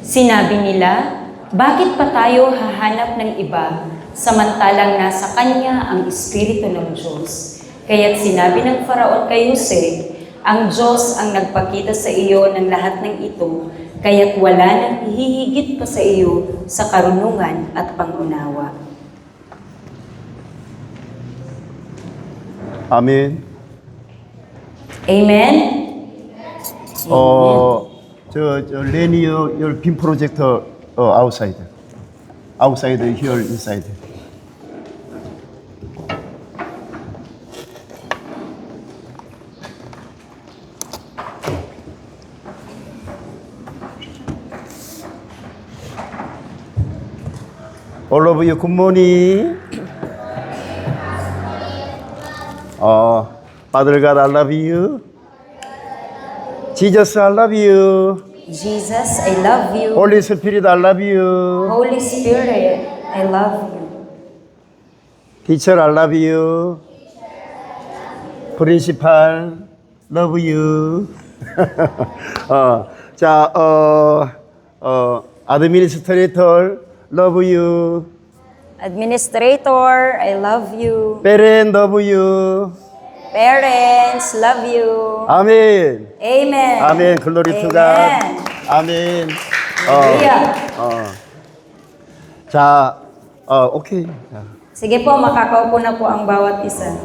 Sinabi nila, bakit pa tayo hahanap ng iba samantalang nasa kanya ang Espiritu ng Diyos? Kaya't sinabi ng Faraon kay Jose, ang Diyos ang nagpakita sa iyo ng lahat ng ito, kaya't wala nang hihigit pa sa iyo sa karunungan at pangunawa. Amen. Amen? Lenny, your beam projector outside. Outside, here, inside. All of you, good morning. Father God, I love you. Jesus, I love you. Jesus, I love you. Holy Spirit, I love you. Holy Spirit, I love you. Teacher, I love you. Principal, love you. Administrator, love you. Administrator, I love you. Parent, love you. Parents, love you. Amen. Amen. Amen. Glory to God. Amen. Okay. Sige po, makakaupo na po ang bawat isa.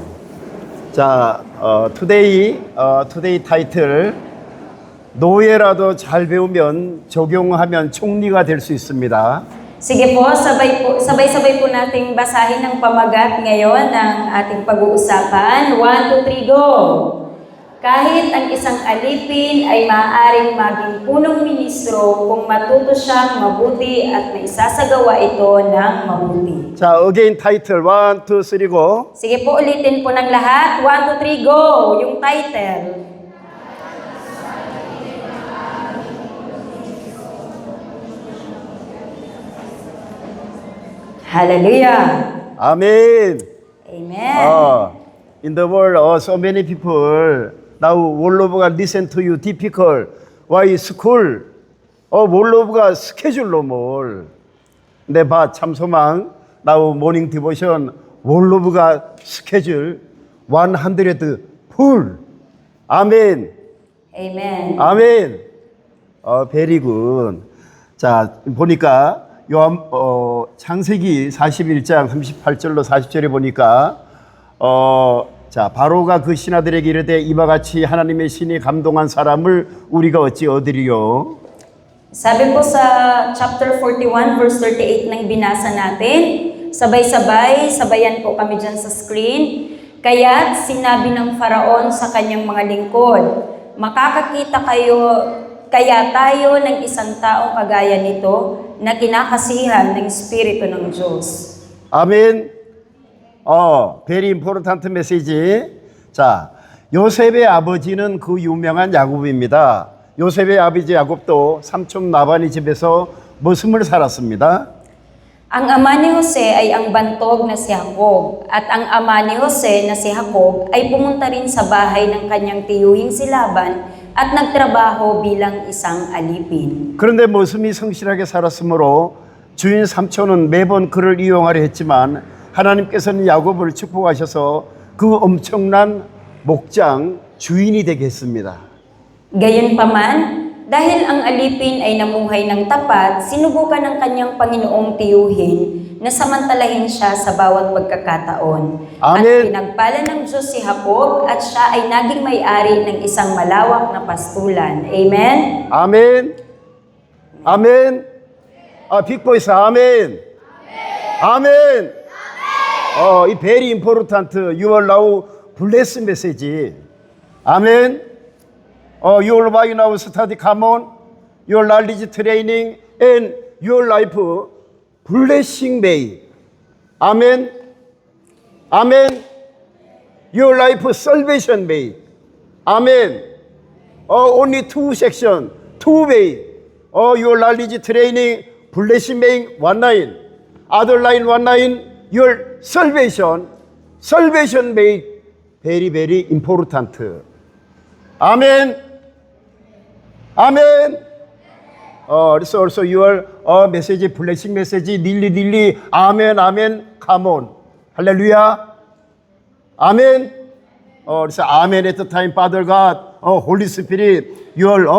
today title, 노예라도 잘 배우면 적용하면 총리가 될 수 있습니다. Sige po, sabay-sabay po nating basahin ang pamagat ngayon ng ating pag-uusapan. 1, 2, 3, go! Kahit ang isang alipin ay maaaring maging punong ministro kung matuto siyang mabuti at maisasagawa ito ng mabuti. 자, again title 1, 2, 3, go. Sige po, ulitin po ng lahat. 1, 2, 3, go! Yung title. Hallelujah! Amen. Amen. In the world, so many people now 월로브가 listen to you difficult. Why school? 월로브가 스케줄로 뭘? 근데 봐 참소망 now morning devotion 월로브가 스케줄 100 full. 아멘. Amen. 아멘. very good. 자 보니까 창세기 41장 38절로 40절에 보니까 바로가 그 신하들에게 이르되 이와 같이 하나님의 신이 감동한 사람을 우리가 어찌 얻으리요? Sabi po sa chapter 41 verse 38 ng binasa natin, sabayan po kami dyan sa screen. Kaya't sinabi ng Faraon sa kanyang mga lingkod, makakakita kaya tayo ng isang taong kagaya nito na kinakasihan ng Espiritu ng Diyos. 아멘. very important message. 자, 요셉의 아버지는 그 유명한 야곱입니다. 요셉의 아버지 야곱도 삼촌 라반의 집에서 머슴을 살았습니다. Ang ama ni Jose ay ang bantog na si Jacob, at ang ama ni Jose na si Jacob ay pumunta rin sa bahay ng kanyang tiyuhing si Laban at nagtrabaho bilang isang alipin. 그런데 머슴이 성실하게 살았으므로 주인 삼촌은 매번 그를 이용하려 했지만 하나님께서는 야곱을 축복하셔서 그 엄청난 목장 주인이 되게 했습니다. Gayunpaman, dahil ang alipin ay namuhay ng tapat, sinubukan ng kanyang Panginoong tiyuhin na samantalahin siya sa bawat pagkakataon. Amen. At pinagpala ng Diyos si Jacob at siya ay naging may-ari ng isang malawak na pastulan. Amen? 아멘. 아멘. 빅 보이스 아멘. 아멘. 이 very important. You are now blessed message. 아멘. Your life now study, come on. Your knowledge training and your life blessing may. Amen. Amen. Your life salvation may. Amen. Only two section, two way. Your knowledge training, blessing may 1 line. Other line 1 line, your salvation. Salvation may very, very important. Amen. 아멘. It's also your message, blessing message. 닐리, 아멘, come on. 할렐루야. 아멘. 그래서 아멘 at the time, Father God, Holy Spirit, your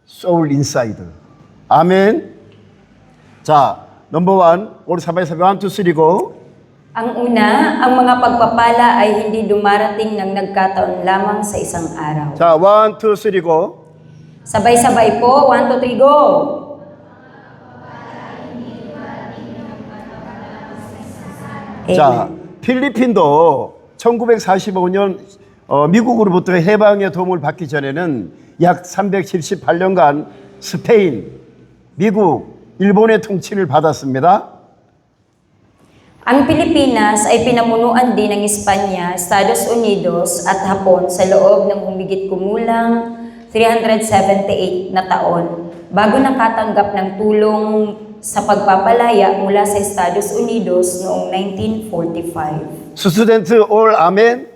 soul inside. 아멘. 자, number 1, 우리 sabay-sabay 1, 2, 3 go. Ang una, ang mga pagpapala ay hindi dumarating ng nagkataon lamang sa isang araw. 자, 1, 2, 3 go. Sabay-sabay po, 1, 2, 3, go! 자, 필리핀도 1945년 미국으로부터 해방의 도움을 받기 전에는 약 378년간 스페인, 미국, 일본의 통치를 받았습니다. Ang Pilipinas ay pinamunuan din ng Espanya, Estados Unidos at Hapon sa loob ng humigit kumulang 378 na taon bago nakatanggap ng tulong sa pagpapalaya mula sa Estados Unidos noong 1945. 스튜던트 all 아멘?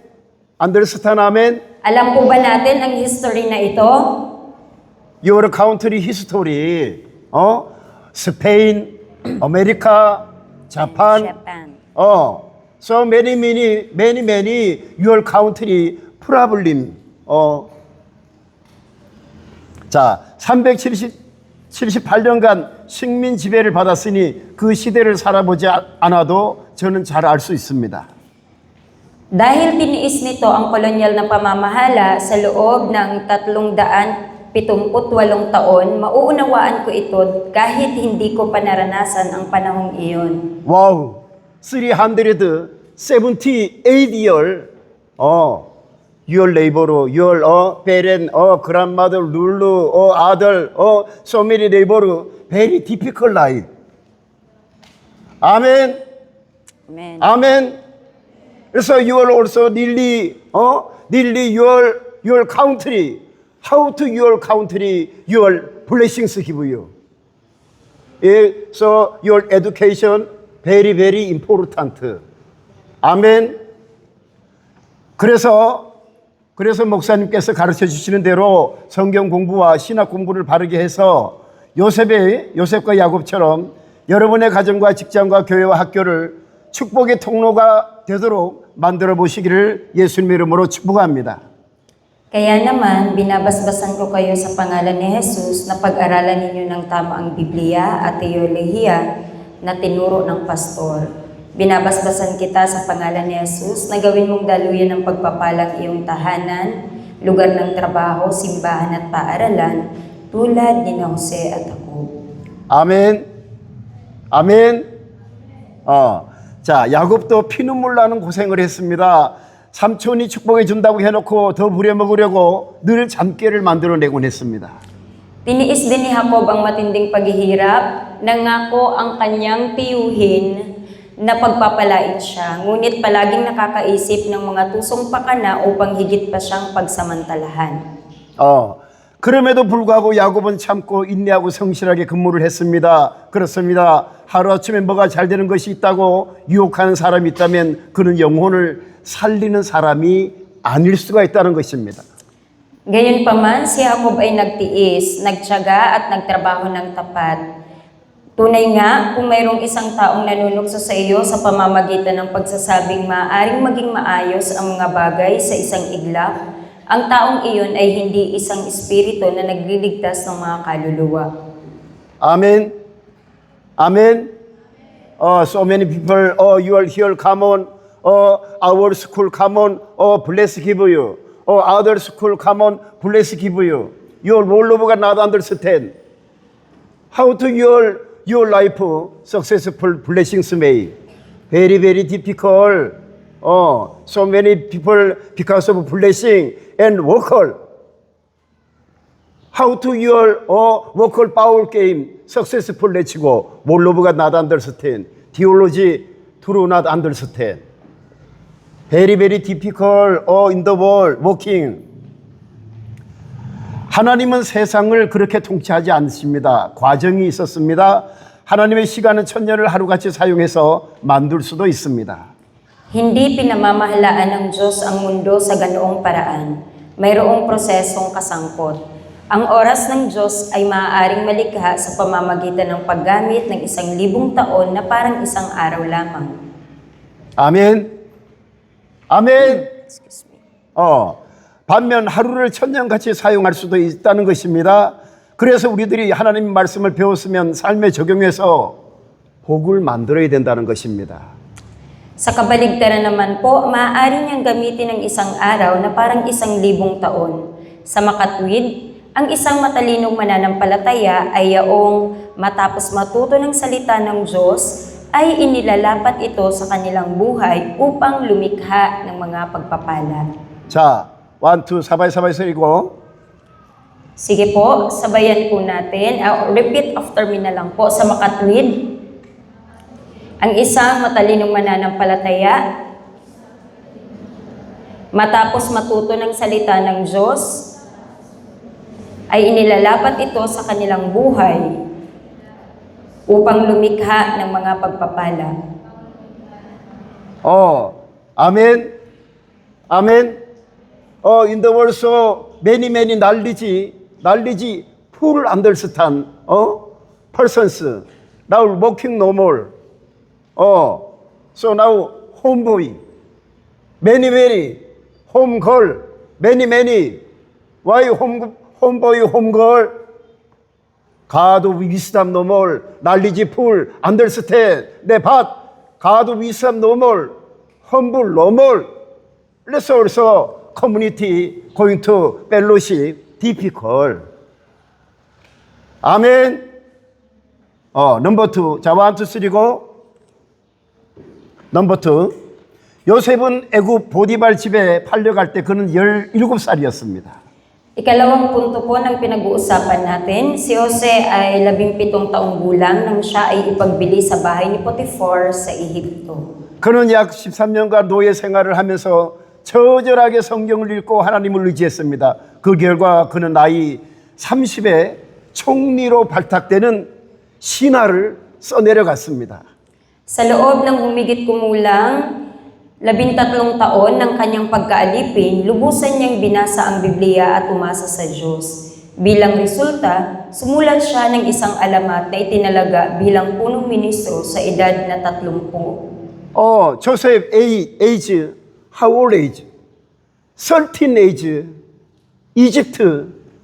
understand 아멘? Alam po ba natin ang history na ito? Your country history. 스페인, 아메리카, 자판. So many your country problem. 자, 378년간 식민 지배를 받았으니 그 시대를 살아보지 않아도 저는 잘 알 수 있습니다. Dahil tiniis nito ang kolonyal na pamamahala sa loob ng 378 taon, mauunawaan ko ito kahit hindi ko pa naranasan ang panahong iyon. Wow, 378 year, your labor, your parent, grandmother, lulu, 아들, so many labor, very difficult life. 아멘. Amen. 아멘. 그래서 you are also nearly your country. How to your country, your blessings give you. So your education very important. 아멘. 그래서 목사님께서 가르쳐 주시는 대로 성경 공부와 신학 공부를 바르게 해서 요셉과 야곱처럼 여러분의 가정과 직장과 교회와 학교를 축복의 통로가 되도록 만들어 보시기를 예수님의 이름으로 축복합니다. Kaya naman, binabasbasan ko kayo sa pangalan ni Jesus na pag-aralan ninyo ng tama ang Biblia at teolohiya na tinuro ng pastor. Binabasbasan kita sa pangalan ni Jesus na gawin mong daluyan ng pagpapalang iyong tahanan, lugar ng trabaho, simbahan at paaralan, tulad ni Jose at ako. 아멘. 아멘. 자, 야곱도 피눈물 나는 고생을 했습니다. 삼촌이 축복해 준다고 해놓고 더 부려먹으려고 늘 잠깨를 만들어내곤 했습니다. Tiniis din ni Jacob ang matinding paghihirap, nangako ang kanyang tiyuhin na pagpapalain siya, ngunit palaging nakakaisip ng mga tusong pakana upang higit pa siyang pagsamantalahan. 그럼에도 불구하고 야곱은 참고 인내하고 성실하게 근무를 했습니다. 그렇습니다. 하루아침에 뭐가 잘 되는 것이 있다고 유혹하는 사람이 있다면 그는 영혼을 살리는 사람이 아닐 수가 있다는 것입니다. Gayunpaman, si Jacob ay nagtiis, nagtiyaga at nagtrabaho ng tapat. Tunay nga, kung mayroong isang taong nanunukso sa iyo sa pamamagitan ng pagsasabing maaaring maging maayos ang mga bagay sa isang iglap, ang taong iyon ay hindi isang espiritu na nagliligtas ng mga kaluluwa. 아멘. 아멘. So many people, you are here, come on. Our school, come on. Bless give you. Other school, come on. Bless give you. Your role of not understand. How to your life successful blessings may. Very difficult. So many people because of blessing and worker. How to your worker power game successful 내치고 몰로브가 not understand. Theology true not understand. Very difficult in the world working. 하나님은 세상을 그렇게 통치하지 않습니다. 과정이 있었습니다. 하나님의 시간은 천년을 하루같이 사용해서 만들 수도 있습니다. Hindi pinamamahalaan ng Diyos ang mundo sa ganoong paraan. Mayroong prosesong kasangkot. Ang oras ng Diyos ay maaaring malikha sa pamamagitan ng paggamit ng 1,000 taon na parang isang araw lamang. 아멘. 아멘. Excuse me. 반면 하루를 천년같이 사용할 수도 있다는 것입니다. 그래서 우리들이 하나님 말씀을 배웠으면 삶에 적용해서 복을 만들어야 된다는 것입니다. Sa kabaligtaran naman po, maaari niyang gamitin ng isang araw na parang 1,000 taon. Sa makatwid, ang isang matalinong mananampalataya ay yaong matapos matuto ng salita ng Diyos, ay inilalapat ito sa kanilang buhay upang lumikha ng mga pagpapala. 자, 1, 2, sabay-sabay sa 읽고. Sige po, sabayan po natin. Repeat after me na lang po sa makatwid. Ang isang matalinong mananampalataya, matapos matuto ng salita ng Diyos, ay inilalapat ito sa kanilang buhay upang lumikha ng mga pagpapala. 아멘. 아멘. In the words of many knowledge full understand persons now working no more. So now homeboy, many home girl, many. Why homeboy, home girl? God wisdom no more, knowledge full, understand. But God wisdom no more, humble no more. Let's also community going to fellowship difficult. Amen. Number 2. 자, 1, 2, 3 go. Number 2. 요셉은 애굽 보디발 집에 팔려갈 때 그는 17살이었습니다. Ikalawang punto po ng pinag-uusapan natin, si Jose ay 17 taong gulang nang siya ay ipagbili sa bahay ni Potiphar sa Ehipto. 그는 약 13년간 노예 생활을 하면서 처절하게 성경을 읽고 하나님을 의지했습니다. 그 결과 그는 나이 30에 총리로 발탁되는 신하를 써내려갔습니다. Sa loob ng humigit kumulang 13 taon ng kanyang pagkaalipin, lubusan niyang binasa ang Biblia at umasa sa Diyos. Bilang resulta, sumulat siya ng isang alamat na itinalaga bilang punong ministro sa edad na 30. Joseph age, how old age? 13 age, Egypt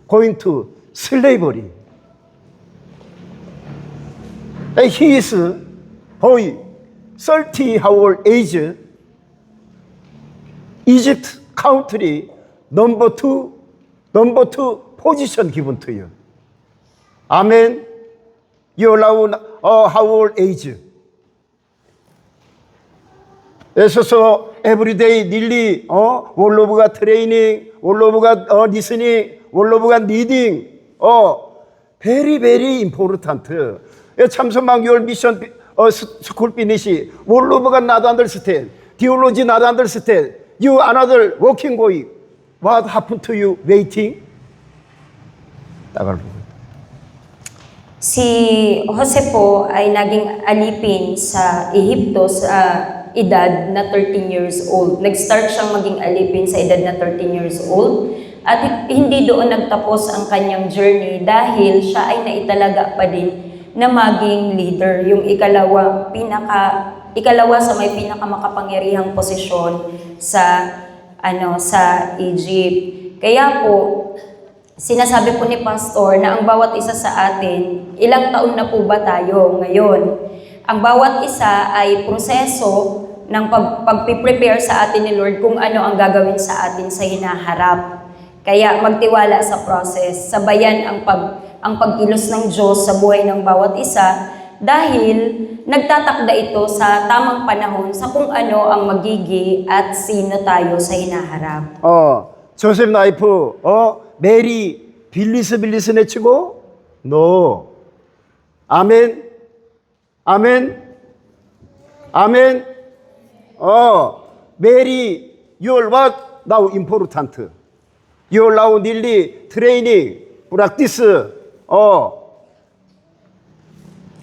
going to slavery. He is boy, 30 how old age, Egypt country number two position given to you. Amen. You allow how old age? So every day nearly all of got training, all of got listening, all of got reading. Very important. 참선방 your mission school finish. All of got not understand. Theology not understand. You another working going. What happened to you waiting? Tagalog. Si Jose po ay naging alipin sa Ehipto sa edad na 13 years old. Nag-start siyang maging alipin sa edad na 13 years old. At hindi doon nagtapos ang kanyang journey dahil siya ay naitalaga pa din na maging leader. Yung ikalawa sa may pinakamakapangyarihang posisyon sa Egypt. Kaya po sinasabi po ni Pastor na ang bawat isa sa atin, ilang taon na po ba tayo ngayon? Ang bawat isa ay proseso ng pag-prepare sa atin ni Lord kung ano ang gagawin sa atin sa hinaharap. Kaya magtiwala sa process, sabayan ang pagkilos ng Diyos sa buhay ng bawat isa dahil nagtatakda ito sa tamang panahon sa kung ano ang magigi at sino tayo sa hinaharap. 조셉 나이프, 메리 빌리스 내치고? No. 아멘. 메리, you're what? Now important. You're now nearly training, practice.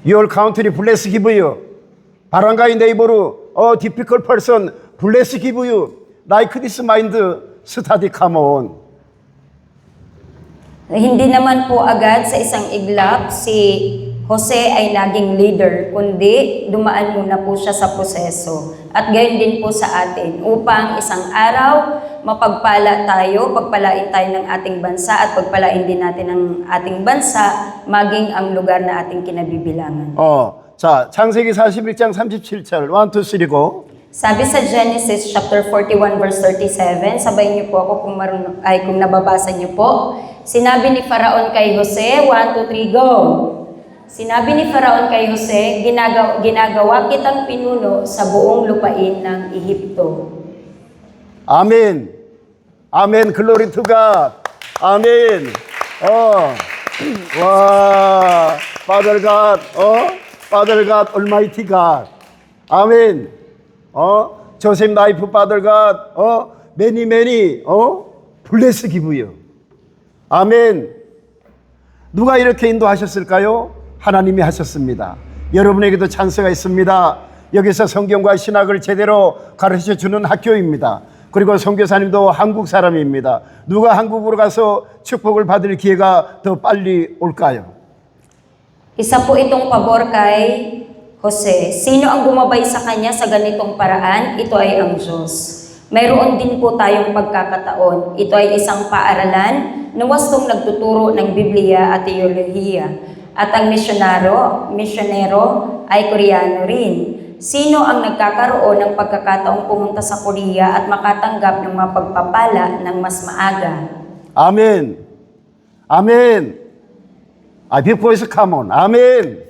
Your country bless give you. 바람가이 네이버로 difficult person bless give you. Like this mind study come on. Hindi naman po agad sa isang iglap si Jose ay naging leader, kundi dumaan muna po siya sa proseso. At gayon din po sa atin, upang isang araw mapagpala tayo, pagpalain tayo ng ating bansa at pagpalain din natin ang ating bansa, maging ang lugar na ating kinabibilangan. 자, 창세기 41장 37절 1, 2, 3 go. Sabi sa Genesis chapter 41 verse 37, sabay niyo po ako kung nababasa niyo po. Sinabi ni Faraon kay Jose, 1, 2, 3, go! Sinabi ni Faraon kay Jose, ginagawa kitang pinuno sa buong lupain ng Ehipto. 아멘. 아멘. Glory to God. 아멘. 와. Father God. Father God, Almighty God. 아멘. Joseph life, Father God. Many, bless give you. 아멘. 누가 이렇게 인도하셨을까요? 하나님이 하셨습니다. 여러분에게도 찬스가 있습니다. 여기서 성경과 신학을 제대로 가르쳐 주는 학교입니다. 그리고 선교사님도 한국 사람입니다. 누가 한국으로 가서 축복을 받을 기회가 더 빨리 올까요? Isa po itong pabor kay Jose. Sino ang gumabay sa kanya sa ganitong paraan? Ito ay ang Diyos. Mayroon din po tayong pagkakataon. Ito ay isang paaralan na wastong nagtuturo ng Biblia at teolohiya. At ang misyonero ay Koreano rin. Sino ang nagkakaroon ng pagkakataong pumunta sa Korea at makatanggap ng mga pagpapala ng mas maaga? 아멘. 아멘. 비포에서 카몬. 아멘.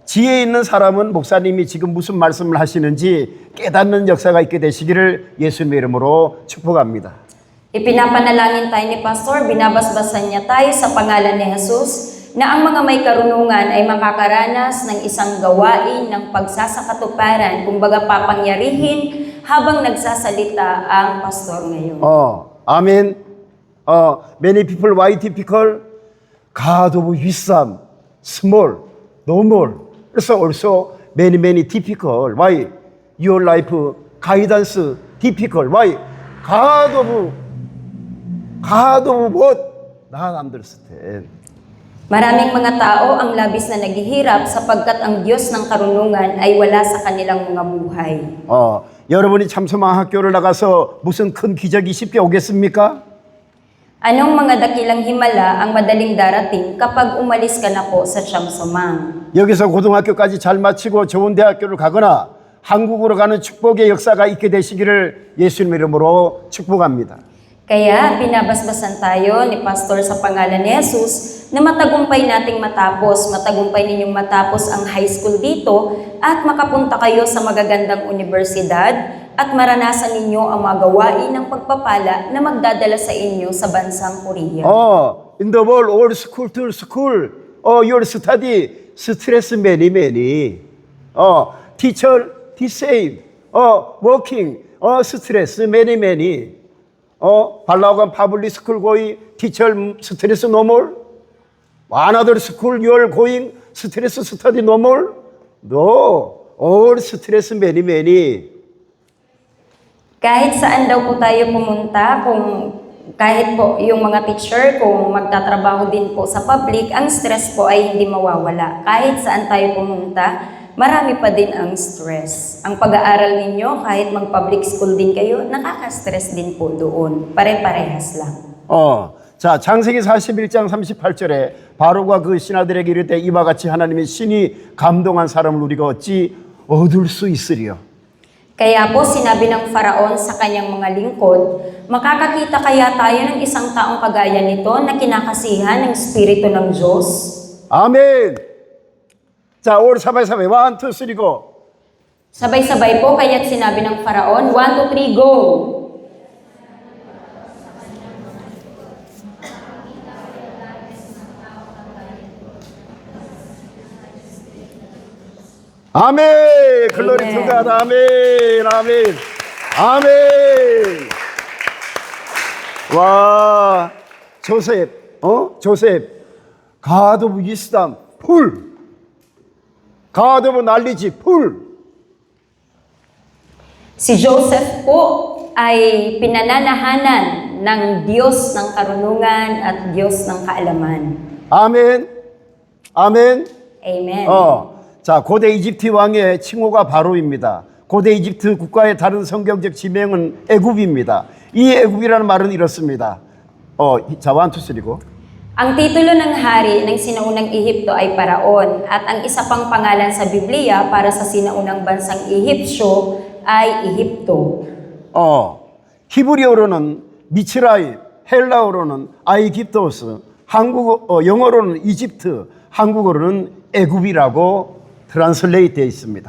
지혜 있는 사람은 목사님이 지금 무슨 말씀을 하시는지 깨닫는 역사가 있게 되시기를 예수님의 이름으로 축복합니다. Ipinapanalangin tayo ni Pastor, binabasbasan niya tayo sa pangalan ni Jesus na ang mga may karunungan ay makakaranas ng isang gawain ng pagsasakatuparan, kumbaga papangyarihin habang nagsasalita ang pastor ngayon. 아멘. Many people, why difficult? God of wisdom, small, normal. So also many difficult. Why? Your life guidance difficult. Why? God of what? Not understand. Maraming mga tao ang labis na naghihirap sapagkat ang Diyos ng karunungan ay wala sa kanilang mga buhay. 여러분이 참소망학교를 나가서 무슨 큰 기적이 쉽게 오겠습니까? Anong mga dakilang himala ang madaling darating kapag umalis ka na po sa Chamsomang? 여기서 고등학교까지 잘 마치고 좋은 대학교를 가거나 한국으로 가는 축복의 역사가 있게 되시기를 예수님 이름으로 축복합니다. Kaya binabasbasan tayo ni Pastor sa pangalan ni Jesus na matagumpay nating matagumpay ninyong matapos ang high school dito at makapunta kayo sa magagandang universidad at maranasan ninyo ang mga gawain ng pagpapala na magdadala sa inyo sa bansang Korea. In the world, all school to school, your study, stress many. Teacher, same, working, stress many. 발라오간 public school going, teacher stress no more. Another school you are going, stress study no more. No, all stress many. Kahit saan daw po tayo pumunta, kahit po yung mga teacher, kung magtatrabaho din po sa public, ang stress po ay hindi mawawala. Kahit saan tayo pumunta, marami pa din ang stress. Ang pag-aaral ninyo, kahit mag-public school din kayo, nakaka-stress din po doon. Pare-parehas lang. 자, 창세기 41장 38절에 바로가 그 신하들에게 이르되 이와 같이 하나님의 신이 감동한 사람을 우리가 어찌 얻을 수 있으리요. Kaya po sinabi ng Faraon sa kanyang mga lingkod, makakakita kaya tayo ng isang taong kagaya nito na kinakasihan ng Espiritu ng Diyos? 아멘. 자, 올 sabay-sabay. 1, 2, 3, go. Sabay-sabay po, kaya't sinabi ng Faraon, 1, 2, 3, go! 아멘. 글로리 투 갓. 아멘. 와, 조셉. God of wisdom, 풀. God of knowledge, 풀. Si Joseph po ay pinananahanan ng Diyos ng karunungan at Diyos ng kaalaman. 아멘. 아멘. Amen. 자, 고대 이집트 왕의 칭호가 바로입니다. 고대 이집트 국가의 다른 성경적 지명은 애굽입니다. 이 애굽이라는 말은 이렇습니다. 자, 1, 2, 3고. Ang titulo ng hari ng sinaunang Ehipto ay Paraon at ang isa pang pangalan sa Biblia para sa sinaunang bansang Ehipsyo ay Ehipto. 히브리어로는 미츠라임, 헬라어로는 아이깁토스, 영어로는 이집트, 한국어로는 애굽이라고 트랜슬레이트 되어 있습니다.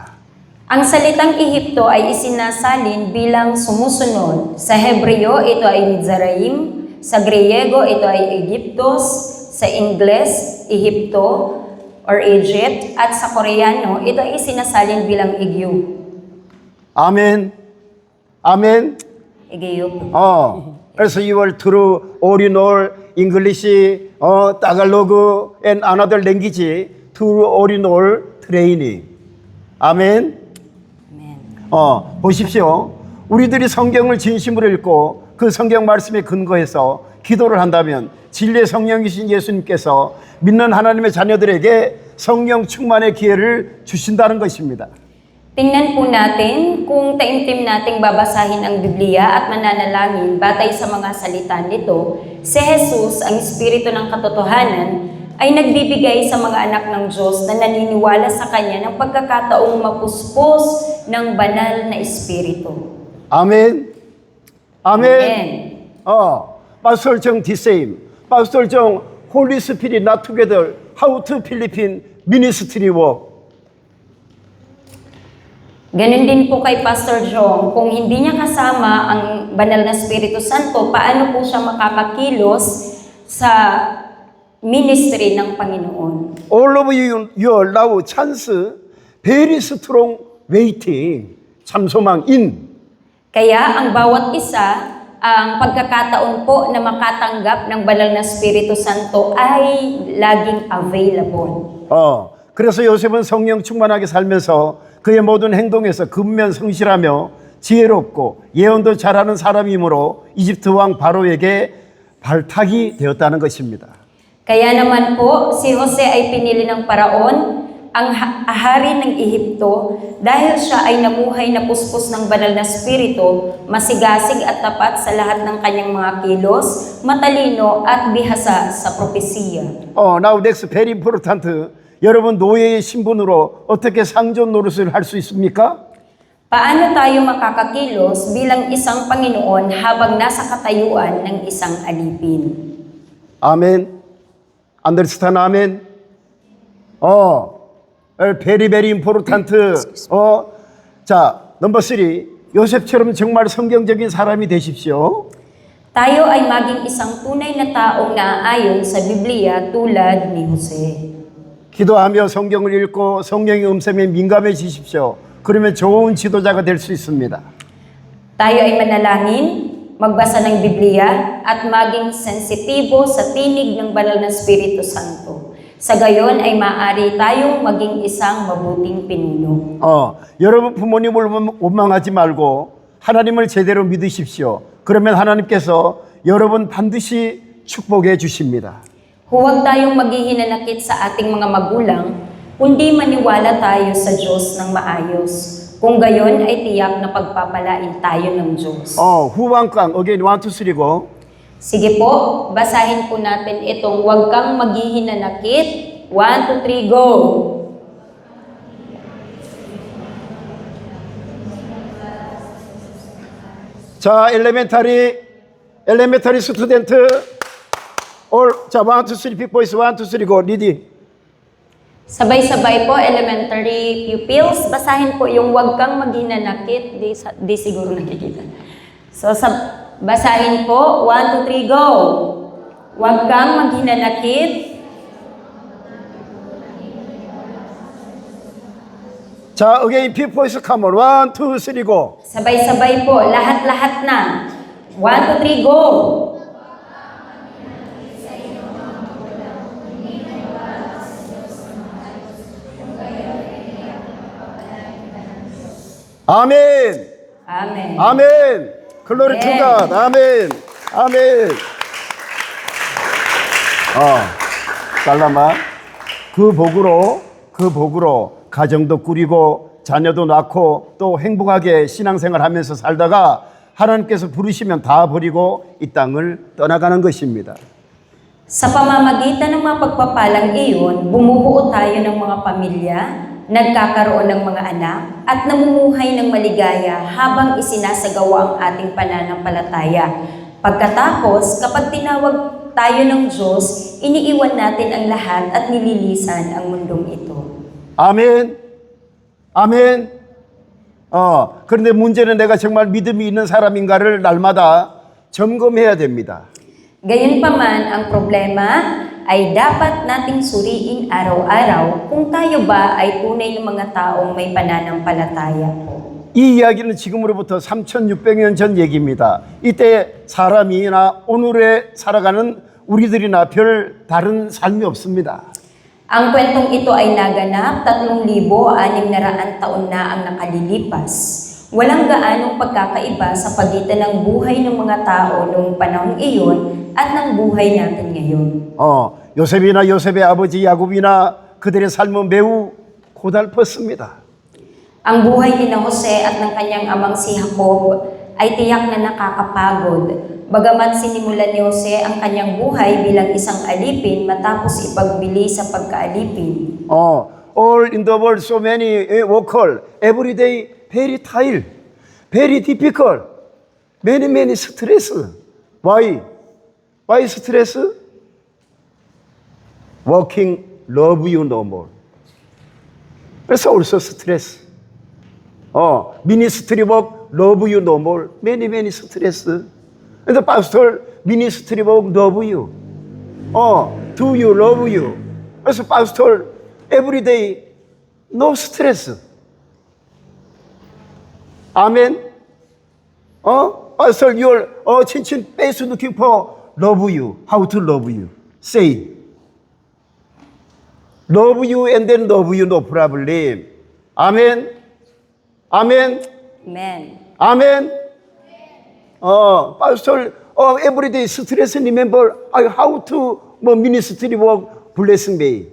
Ang salitang Ehipto ay isinasalin bilang sumusunod. Sa Hebreo, ito ay Mizraim. Sa Griego, ito ay Egyptos. Sa Ingles, Ehipto or Egypt. At sa Koreano, ito ay isinasalin bilang Egyu. 아멘. 아멘. Egyu. 그래서 you will through all in all English, Tagalog and another language through all in all training. 아멘. Amen. 보십시오. 우리들이 성경을 진심으로 읽고 그 성경 말씀에 근거해서 기도를 한다면 진리의 성령이신 예수님께서 믿는 하나님의 자녀들에게 성령 충만의 기회를 주신다는 것입니다. Tingnan po natin kung taimtim nating babasahin ang Biblia at mananalangin batay sa mga salita nito, si Jesus, ang Espiritu ng katotohanan, ay nagbibigay sa mga anak ng Diyos na naniniwala sa Kanya ng pagkakataong mapuspos ng banal na Espiritu. 아멘. Amen. Pastor Jong the same. Pastor Jong, Holy Spirit not together. How to Philippine ministry work. Ganon din po kay Pastor Jong, kung hindi niya kasama ang banal na Espiritu Santo, paano po siya makakakilos sa ministry ng Panginoon? All of you now chance very strong waiting. 참소망 in. Kaya ang bawat isa, ang pagkakataon po na makatanggap ng banal na Espiritu Santo ay laging available. 그래서 요셉은 성령 충만하게 살면서 그의 모든 행동에서 근면 성실하며 지혜롭고 예언도 잘하는 사람이므로 이집트 왕 바로에게 발탁이 되었다는 것입니다. Kaya naman po, si Jose ay pinili ng Paraon, ang hari ng Ehipto, dahil siya ay namuhay na puspos ng banal na Espiritu, masigasig at tapat sa lahat ng kanyang mga kilos, matalino at bihasa sa propesiya. Now next very important. 여러분 노예의 신분으로 어떻게 상존 노릇을 할 수 있습니까? Paano tayo makakakilos bilang isang Panginoon habang nasa katayuan ng isang alipin? 아멘. Understand? 아멘. Very very important. 자, number 3. 요셉처럼 정말 성경적인 사람이 되십시오. Tayo ay maging isang tunay na taong naaayon sa Biblia tulad ni Jose. 기도하며 성경을 읽고 성령의 음성에 민감해지십시오. 그러면 좋은 지도자가 될 수 있습니다. Tayo ay manalangin, magbasa ng Biblia, at maging sensitibo sa tinig ng banal na Espiritu Santo. Sa gayon ay maaari tayong maging isang mabuting pinuno. 여러분 부모님을 원망하지 말고 하나님을 제대로 믿으십시오. 그러면 하나님께서 여러분 반드시 축복해 주십니다. Huwag tayong maghihinanakit sa ating mga magulang, kundi maniwala tayo sa Diyos ng maayos. Kung gayon ay tiyak na pagpapalain tayo ng Diyos. 후반강 again 1, 2, 3 go. Sige po, basahin po natin itong huwag kang maghihinanakit. 1, 2, 3, go! 자, elementary student. 자, 1, 2, 3, big boys, 1, 2, 3, go, ready. Sabay-sabay po, elementary pupils, basahin po yung huwag kang maghinanakit. Di siguro nakikita. So, basahin po, 1, 2, 3, go! Huwag kang maghinanakit. 자, again, big boys, come on, 1, 2, 3, go. Sabay-sabay po, lahat-lahat na. 1, 2, 3, go! 아멘. Amen. 아멘. Glory to Amen. God. 아멘. 아멘. 달라마. 그 복으로 가정도 꾸리고 자녀도 낳고 또 행복하게 신앙생활 하면서 살다가 하나님께서 부르시면 다 버리고 이 땅을 떠나가는 것입니다. Sa pamamagitan ng mga pagpapalang iyon, bumubuo tayo ng mga pamilya, nagkakaroon ng mga anak, at namumuhay ng maligaya habang isinasagawa ang ating pananampalataya. Pagkatapos, kapag tinawag tayo ng Diyos, iniiwan natin ang lahat at nililisan ang mundong ito. 아멘. 아멘. 그런데 문제는 내가 정말 믿음이 있는 사람인가를 날마다 점검해야 됩니다. Gayunpaman, ang problema ay dapat nating suriin araw-araw kung tayo ba ay tunay ng mga taong may pananampalataya po. 이 이야기는 지금으로부터 3600년 전 얘기입니다. 이때 사람이나 오늘에 살아가는 우리들이나 별 다른 삶이 없습니다. Ang kwentong ito ay naganap 3,600 taon na ang nakalilipas. Walang gaanong pagkakaiba sa pagitan ng buhay ng mga tao noong panahong iyon at ng buhay natin ngayon. 요셉이나 요셉의 아버지 야곱이나 그들의 삶은 매우 고달팠습니다. Ang buhay ni Jose at ng kanyang amang si Jacob ay tiyak na nakakapagod. Bagamat sinimulan ni Jose ang kanyang buhay bilang isang alipin matapos ipagbili sa pagkaalipin. All in the world so many workers every day very tired, very difficult, many stress. Why stress? Working love you no more. 그래서 also stress. Ministry work love you no more. Many stress. And the pastor ministry work love you. Do you love you? 그래서 pastor every day no stress. 아멘. pastor your 친친 face looking for love you. How to love you? Say. Love you and then love you no problem. 아멘. 아멘. Amen. 아멘. pastor, every day stress remember how to ministry work blessing me.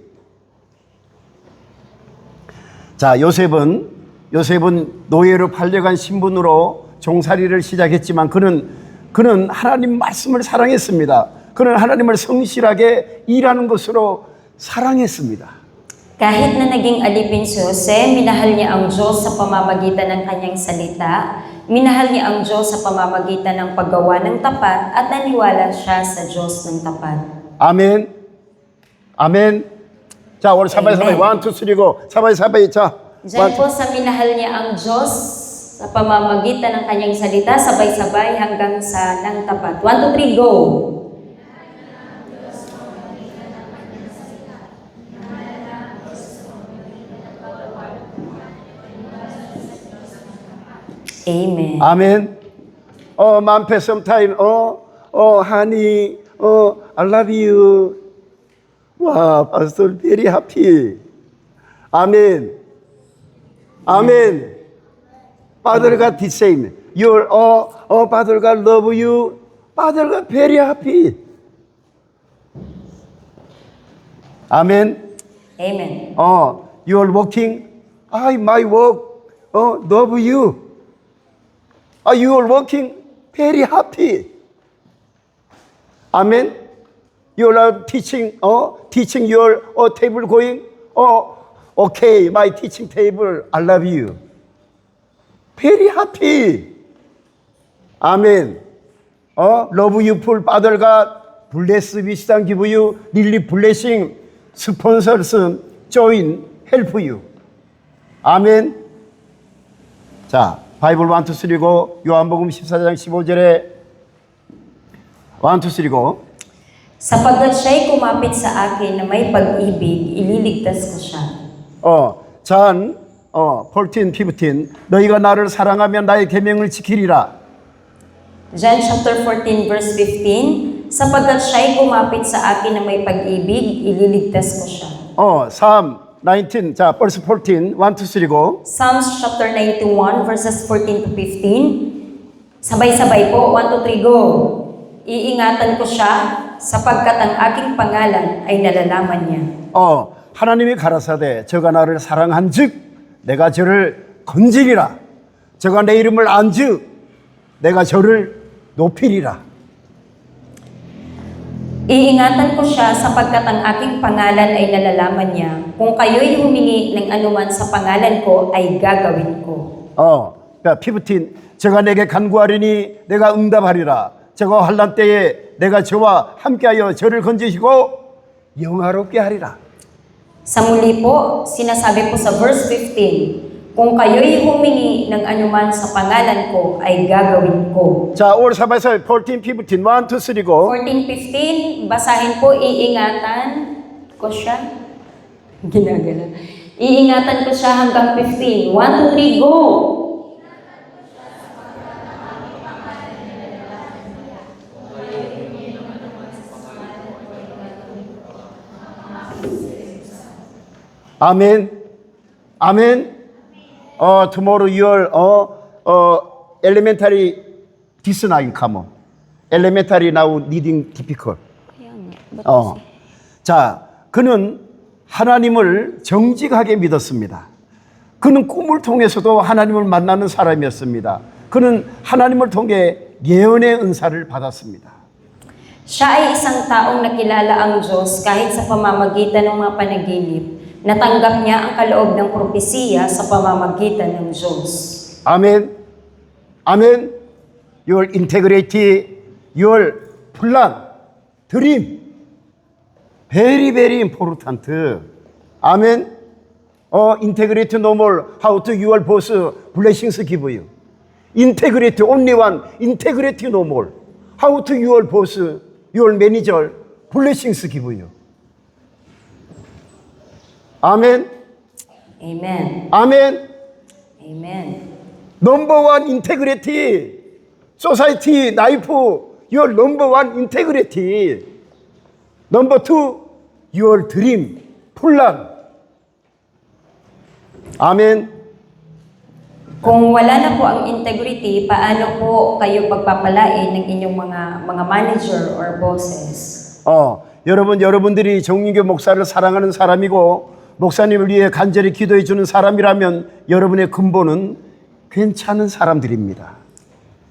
자, 요셉은 노예로 팔려간 신분으로 종살이를 시작했지만 그는 하나님 말씀을 사랑했습니다. 그는 하나님을 성실하게 일하는 것으로 사랑했습니다. Kahit na naging alipin si Jose, minahal niya ang Diyos sa pamamagitan ng kanyang salita, minahal niya ang Diyos sa pamamagitan ng paggawa ng tapat at naniwala siya sa Diyos ng tapat. 아멘. 아멘. 자, 우리 사바이 1, 2, 3 고 사바이 자. Diyan po sa minahal niya ang Diyos sa pamamagitan ng kanyang salita, sabay-sabay hanggang sa ng tapat. 1, 2, 3, go! Amen. 아멘. 만패 sometime honey, I love you. 와, pastor very happy. 아멘. 아멘. Father God the same. Your Father God love you. Father God very happy. 아멘. Amen. You are working. My work. Love you. You are working very happy. Amen. You are teaching your table going. Okay, my teaching table. I love you. Very happy. Amen. Love you, full Father God. Bless, wisdom, give you, really blessing, sponsors, join, help you. 아멘. 자, 바이블 1, 2, 3고 요한복음 14장 15절에 1, 2, 3고 Sapagkat siya'y kumapit sa akin na may pag-ibig, ililigtas ko siya. John 14, 15 너희가 나를 사랑하면 나의 계명을 지키리라. John chapter 14 verse 15, sapagkat siya'y kumapit sa akin na may pag-ibig, ililigtas ko siya. Psalm 19, 자, verse 14, 1, 2, 3고 Psalms chapter 91 verses 14 to 15. Sabay-sabay po, 1, 2, 3, go! Iingatan ko siya sapagkat ang aking pangalan ay nalalaman niya. 하나님이 가라사대 저가 나를 사랑한즉 내가 저를 건지리라. 저가 내 이름을 안즉 내가 저를 높이리라. Iingatan ko siya sapagkat ang aking pangalan ay nalalaman niya. Kung kayo'y humingi ng anuman sa pangalan ko, ay gagawin ko. 15 저가 내게 간구하리니 내가 응답하리라. 저가 환난 때에 내가 저와 함께하여 저를 건지시고 영화롭게 하리라. Sa muli po, sinasabi po sa verse 15, kung kayo'y humingi ng anuman sa pangalan ko, ay gagawin ko. 자, 올 사바에서 14, 15, 1, 2, 3고 14:15, basahin po, iingatan ko siya. Ginagala. Iingatan ko siya hanggang 15. 1, 2, 3, go! 아멘. 아멘. tomorrow your elementary this now come on. elementary now needing difficult. 자, 그는 하나님을 정직하게 믿었습니다. 그는 꿈을 통해서도 하나님을 만나는 사람이었습니다. 그는 하나님을 통해 예언의 은사를 받았습니다. Siya ay isang taong nakilala ang Diyos kahit sa pamamagitan ng mga panaginip. Natanggap niya ang kaloob ng propesiya sa pamamagitan ng Diyos. 아멘. 아멘. Your integrity, your plan, dream, very, very important. 아멘. integrity no more. How to your boss blessings give you. integrity only one. integrity no more. How to your boss, your manager blessings give you. 아멘. Amen. 아멘. Amen. 넘버 원 인테그리티. 소사이티 라이프 your number one integrity. 넘버 투 your dream 플란. 아멘. Kung wala na po ang integrity, paano po kayo pagpapalain ng inyong mga manager or bosses? 여러분들이 정민교 목사를 사랑하는 사람이고 목사님을 위해 간절히 기도해 주는 사람이라면 여러분의 근본은 괜찮은 사람들입니다.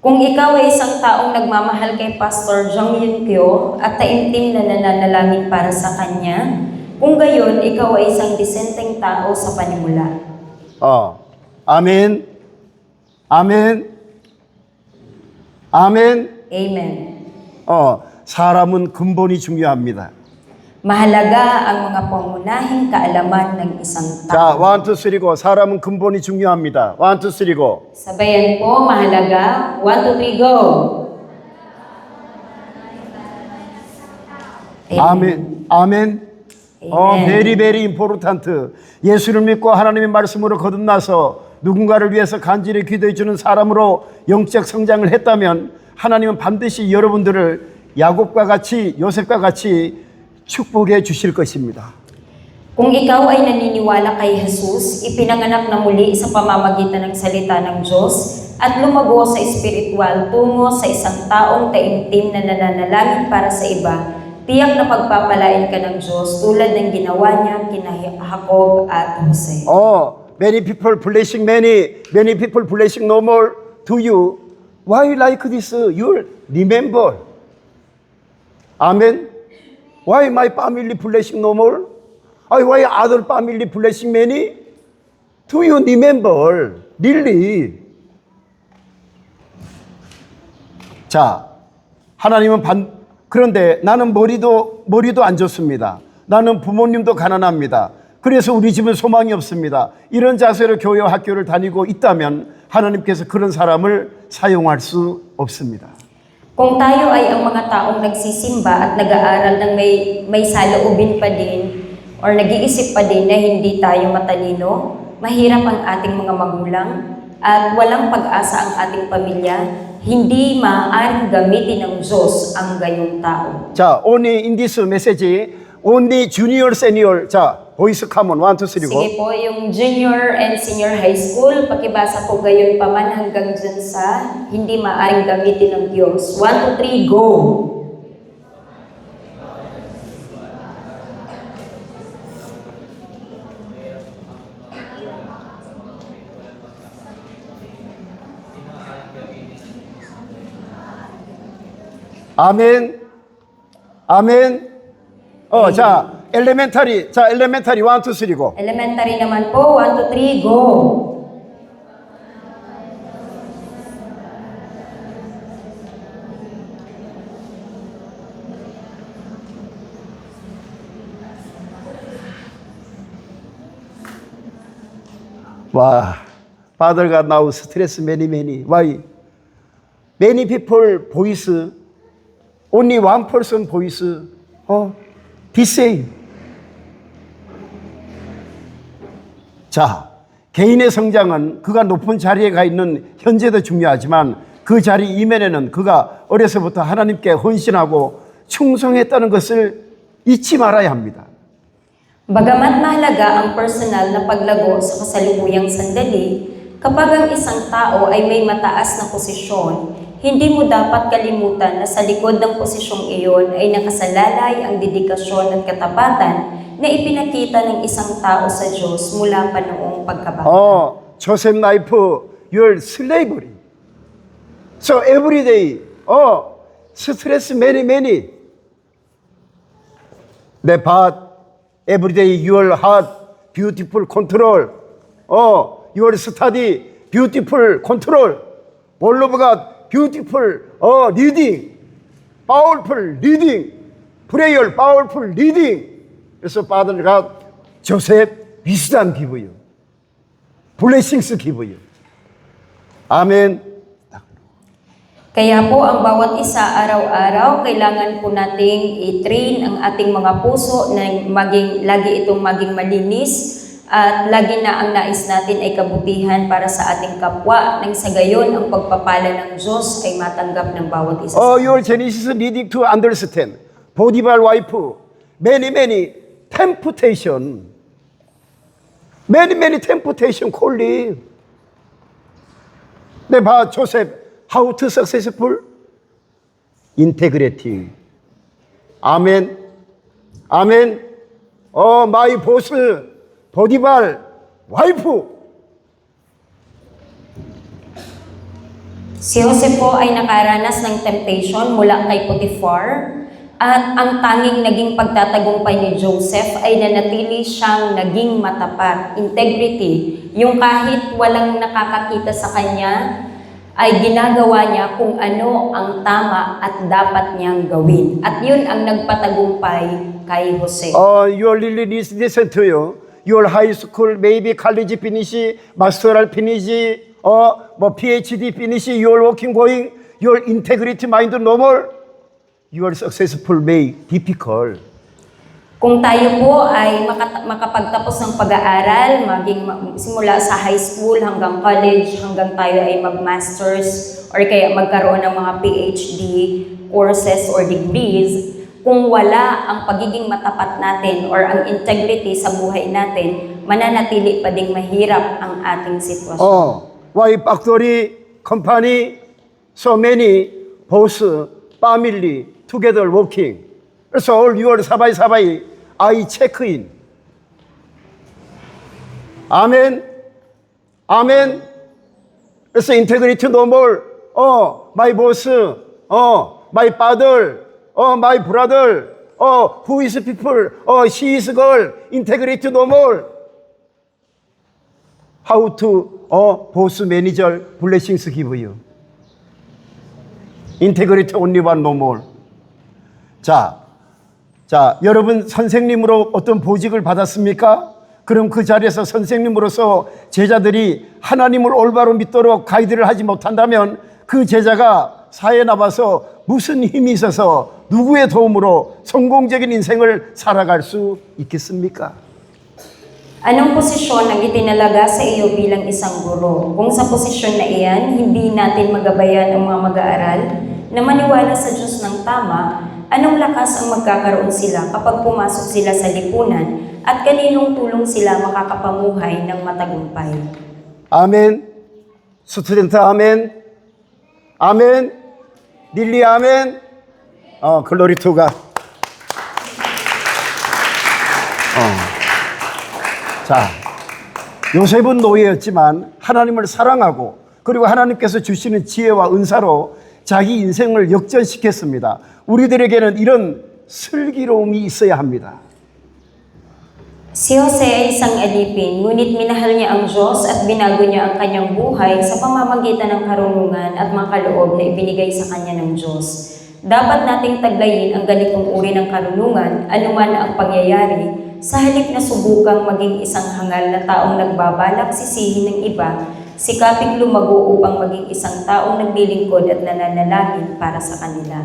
Kung ikaw ay isang taong nagmamahal kay Pastor Jong Yun Kyo at taimtim na nananalangin para sa kanya, kung gayon, ikaw ay isang disenteng tao sa panimula. 아멘. 아멘. 아멘. Amen. 사람은 근본이 중요합니다. Mahalaga ang mga pangunahing kaalaman ng isang 자, tao. 1, 2, 3고 사람은 근본이 중요합니다. 1, 2, 3고. Sabayan po, mahalaga. 1, 2, 3, go! 아멘. 아멘. very, very important. 예수를 믿고 하나님의 말씀으로 거듭나서 누군가를 위해서 간절히 기도해 주는 사람으로 영적 성장을 했다면 하나님은 반드시 여러분들을 야곱과 같이 요셉과 같이 축복해 주실 것입니다. Kung ikaw ay naniniwala kay Jesus, ipinanganak na muli sa pamamagitan ng salita ng Diyos at lumago sa espiritual tungo sa isang taong taimtim na nananalangin para sa iba, tiyak na pagpapalain ka ng Diyos tulad ng ginawa niya kina Jacob at Jose. Many people blessing many people blessing no more to you. Why like this? You remember. Amen. Why my family blessing no more? Why other family blessing many? Do you remember? Really? 자, 하나님은 그런데 나는 머리도 안 좋습니다. 나는 부모님도 가난합니다. 그래서 우리 집은 소망이 없습니다. 이런 자세로 교회와 학교를 다니고 있다면 하나님께서 그런 사람을 사용할 수 없습니다. Kung tayo ay ang mga taong nagsisimba at nag-aaral ng may saloobin pa din or nag-iisip pa din na hindi tayo matalino, mahirap ang ating mga magulang at walang pag-asa ang ating pamilya, hindi maaaring gamitin ng Diyos ang gayong tao. 자, only in this message, only junior, senior. 자, 보이스 카몬 1, 2, 3 고. Sige po, yung junior and senior high school, pakibasa po gayon pa man hanggang dyan sa hindi maaring gamitin ng Diyos. 1, 2, 3, go! 아멘. 아멘. 자, 엘레멘터리. 자, 엘레멘터리 1, 2, 3 고. Elementary naman po, 1, 2, 3, go! 와, Father God now stress many, many. Why? Many people voice, only one person voice, the same. 자, 개인의 성장은 그가 높은 자리에 가 있는 현재도 중요하지만 그 자리 이면에는 그가 어려서부터 하나님께 헌신하고 충성했다는 것을 잊지 말아야 합니다. Bagamat mahalaga ang personal na paglago sa kasalukuyang sandali, kapag ang isang tao ay may mataas na posisyon, hindi mo dapat kalimutan na sa likod ng posisyong iyon ay nakasalalay ang dedikasyon at katapatan na ipinakita ng isang tao sa Diyos mula pa noong pagkabata. Joseph life, your slavery. So every day, stress many, many. But every day your heart, beautiful control. Your study, beautiful control. Word of God, beautiful reading. Powerful reading. Prayer, powerful reading. 그래서 Father God, Joseph, wisdom give you. Blessings give you. Amen. Kaya po ang bawat isa araw-araw, kailangan po nating i-train ang ating mga puso na lagi itong maging malinis at lagi na ang nais natin ay kabutihan para sa ating kapwa nang sa gayon ang pagpapala ng Diyos ay matanggap ng bawat isa. Your Genesis reading to understand. Potiphar wife, many temptation. Many temptation calling. 봐, Joseph. How to successful? Integrity. Amen. Amen. My boss, Potiphar, wife. Si Jose po ay nakaranas ng temptation mula kay Potiphar at ang tanging naging pagtatagumpay ni Joseph ay nanatili siyang naging matapat, integrity, yung kahit walang nakakakita sa kanya, ay ginagawa niya kung ano ang tama at dapat niyang gawin. At yun ang nagpatagumpay kay Jose. You really listen to you. Your high school, maybe college finish, masteral finish, PhD finish, you're working going, your integrity mind normal, your successful may difficult. Kung tayo po ay makapagtapos ng pag-aaral, simula sa high school hanggang college, hanggang tayo ay mag-masters or kaya magkaroon ng mga PhD courses or degrees, kung wala ang pagiging matapat natin or ang integrity sa buhay natin, mananatili pa ding mahirap ang ating sitwasyon. Why factory, company, so many boss, family together working. 그래서 all your 사바이 I check in. 아멘. 아멘. 그래서 integrity no more. My boss, my father, my brother, who is people, she is girl, integrity no more. How to, boss manager blessings give you. Integrity only one no more. 자, 여러분 선생님으로 어떤 보직을 받았습니까? 그럼 그 자리에서 선생님으로서 제자들이 하나님을 올바로 믿도록 가이드를 하지 못한다면 그 제자가 사회에 나와서 무슨 힘이 있어서 누구의 도움으로 성공적인 인생을 살아갈 수 있겠습니까? Anong posisyon ang itinalaga sa iyo bilang isang guro? Kung sa posisyon na iyan, hindi natin magabayan ang mga mag-aaral na maniwala sa Diyos ng tama Anong lakas ang magkakaroon sila kapag pumasok sila sa lipunan at kaninong tulong sila makakapamuhay ng matagumpay? 아멘. 스튜던트 아멘. 아멘. 릴리 아멘. 글로리 투가. 자, 요셉은 노예였지만 하나님을 사랑하고 그리고 하나님께서 주시는 지혜와 은사로 자기 인생을 역전시켰습니다. 우리들에게는 이런 슬기로움이 있어야 합니다. Si Jose ay isang alipin, ngunit minahal niya ang Diyos at binago niya ang kanyang buhay sa pamamagitan ng karunungan at mga kaloob na ibinigay sa kanya ng Diyos. Dapat nating taglayin ang ganitong uri ng karunungan, anuman ang pangyayari, sa halip na subukang maging isang hangal na taong nagbabalak sisihin ng iba, sikaping lumago upang maging isang taong naglilingkod at nananalangin para sa kanila.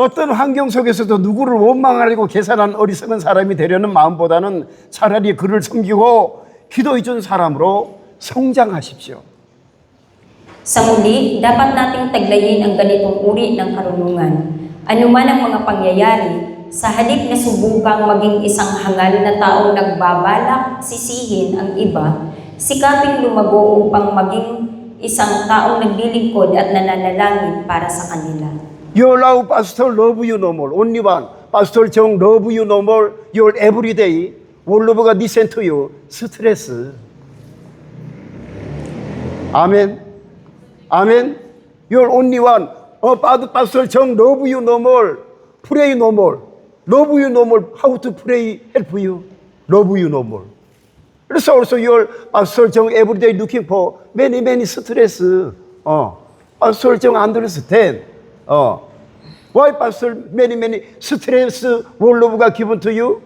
어떤 환경 속에서도 누구를 원망하려고 계산한 어리석은 사람이 되려는 마음보다는 차라리 그를 섬기고 기도해 준 사람으로 성장하십시오. Sa muli, dapat nating taglayin ang ganitong uri ng karunungan. Anuman ang mga pangyayari, sa halip na subukang maging isang hangal na taong nagbabalak sisihin ang iba, sikaping lumago upang maging isang taong naglilingkod at nananalangin para sa kanila. Your love, pastor, love you no more. Only one. Pastor 정, love you no more. Your everyday. 월러브가 listen to you. 스트레스. 아멘. 아멘. Your only one. pastor 정, love you no more. Pray no more. Love you no more. How to pray help you? Love you no more. Also your pastor 정, everyday looking for many stress. pastor 정, understand. Why pastor many stress 월러브가 given to you?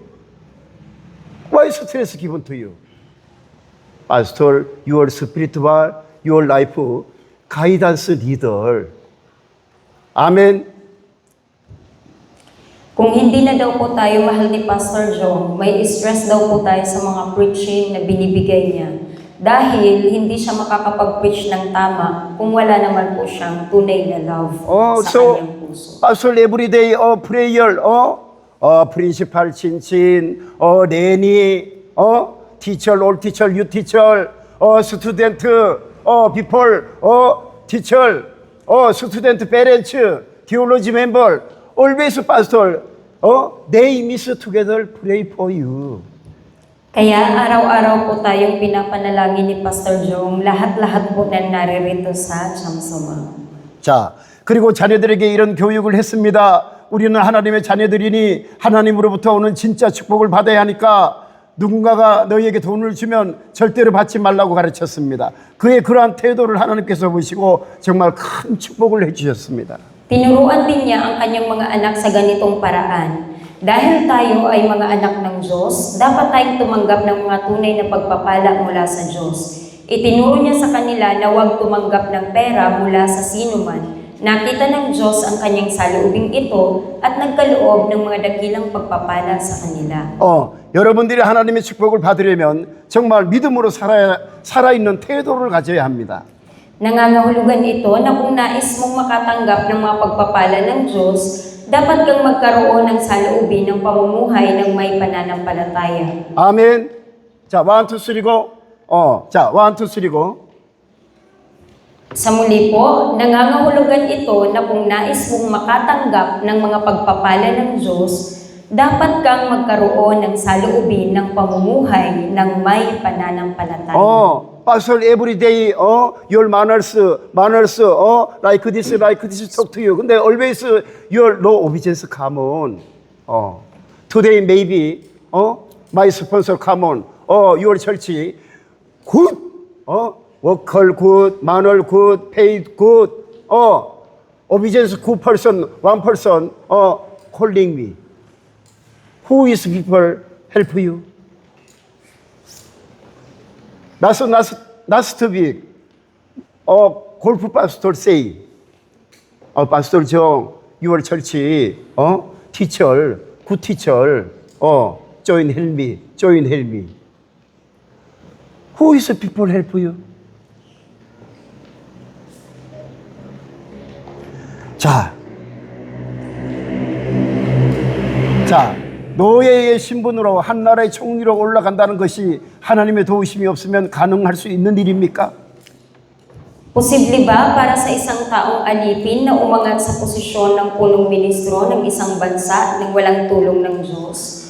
Why stress given to you? Pastor, your spiritual, your life guidance leader. Amen. Kung hindi na daw po tayo mahal ni Pastor Jong, may stress daw po tayo sa mga preaching na binibigay niya. Dahil hindi siya makakapag-preach ng tama kung wala naman po siyang tunay na love sa kanyang puso. Pastor everyday prayer, principal 친친, nanny, teacher, old teacher, youth teacher, student, people, teacher, student parents, theology member, always pastor, they miss together pray for you. Kaya araw-araw po tayong pinapanalangin ni Pastor Jong, lahat-lahat po na naririto sa Chamsoma. 자, 그리고 자녀들에게 이런 교육을 했습니다. 우리는 하나님의 자녀들이니 하나님으로부터 오는 진짜 축복을 받아야 하니까 누군가가 너희에게 돈을 주면 절대로 받지 말라고 가르쳤습니다. 그의 그러한 태도를 하나님께서 보시고 정말 큰 축복을 해주셨습니다. Tinuruan din niya ang kanyang mga anak sa ganitong paraan. Dahil tayo ay mga anak ng Diyos, dapat tayong tumanggap ng mga tunay na pagpapala mula sa Diyos. Itinuro niya sa kanila na huwag tumanggap ng pera mula sa sinuman. Nakita ng Diyos ang kanyang saloobing ito at nagkaloob ng mga dakilang pagpapala sa kanila. 여러분들이 하나님의 축복을 받으려면 정말 믿음으로 살아있는 태도를 가져야 합니다. Nangangahulugan ito na kung nais mong makatanggap ng mga pagpapala ng Diyos, dapat kang magkaroon ng saloobin ng pamumuhay ng may pananampalataya. 아멘. 자, 1, 2, 3 go. 자, 1, 2, 3 go. Sa muli po, nangangahulugan ito na kung nais mong makatanggap ng mga pagpapala ng Diyos, dapat kang magkaroon ng saloobin ng pamumuhay ng may pananampalataya. Pastor, every day, your manners, like this talk to you. 근데 always your no obedience come on. Today maybe, my sponsor come on. Your church, good. Worker good, manner good, paid good. Obedience good person, one person, calling me. Who is people help you? Last week, golf pastor say, Pastor Jong, your church, teacher, good teacher, join help me. Who is people help you? 자, 자, 노예의 신분으로 한 나라의 총리로 올라간다는 것이 하나님의 도우심이 없으면 가능할 수 있는 일입니까? Posible ba para sa isang taong alipin na umangat sa posisyon ng punong ministro ng isang bansa nang walang tulong ng Diyos?